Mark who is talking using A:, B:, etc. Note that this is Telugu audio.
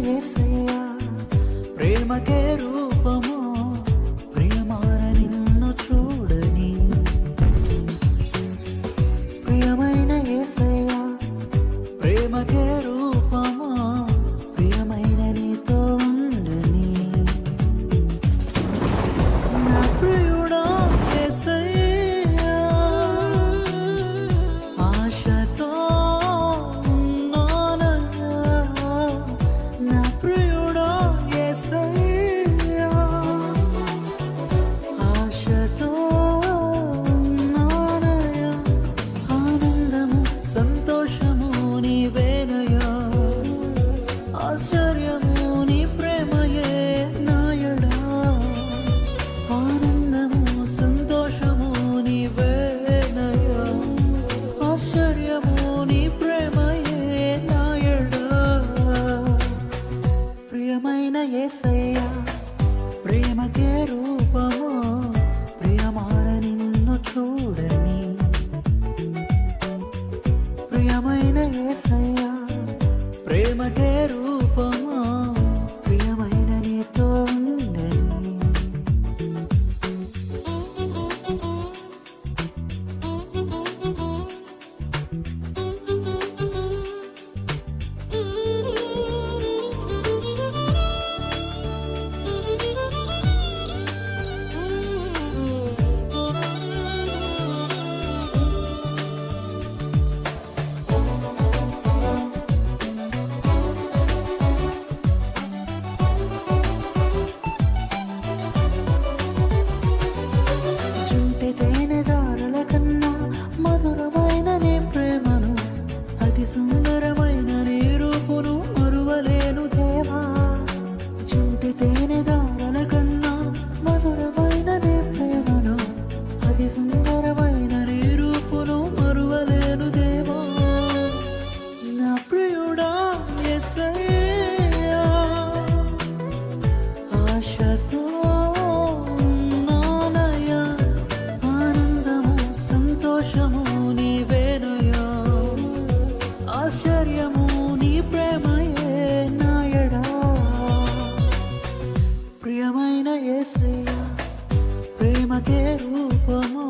A: యేసయ్యా ప్రేమకే రూపము ప్రియమైన నిన్ను చూడని ప్రియమైన యేసయ్యా ప్రేమకే రూపము ప్రియమైన నీతో ఉండని నా ప్రియుడా యేసయ్యా ఆశతో ఉన్నానయ్యా నా ప్రియుడా యేసయ్యా ఆశతో ఉన్నానయ్యా ఆనందము సంతోషము నీవేనయ్యా ఆశ్చర్యము నీ ప్రేమయే నాయడా ఆనందము సంతోషము నీవేనయ్యా ఆశ్చర్యము నీ ప్రేమయే నాయడా ప్రియమైన యేసయ్యా ప్రేమకే రూపము ప్రియమైన నిన్ను చూడని ప్రియమైన యేసయ్యా ప్రేమకే రూపము ప్రియమైన నీతో ఉండని చుంటె తేనెదారుల కన్నా మధురమైన నీ ప్రేమను అతి సుందరమైన నీ రూపును మరువలేను దేవా చుంటె తేనెదారుల కన్నా మధురమైన నీ ప్రేమను అతి సుందరమైన నీ రూపును మరువలేను దేవా నా ప్రియుడా యేసయ్యా ఆశతో ఉన్నానయ్యా ఆనందము సంతోషము నీవేనయ్యా ఆశ్చర్యము నీ ప్రేమయే నాయడా ప్రియమైన యేసయ్యా ప్రేమకే రూపము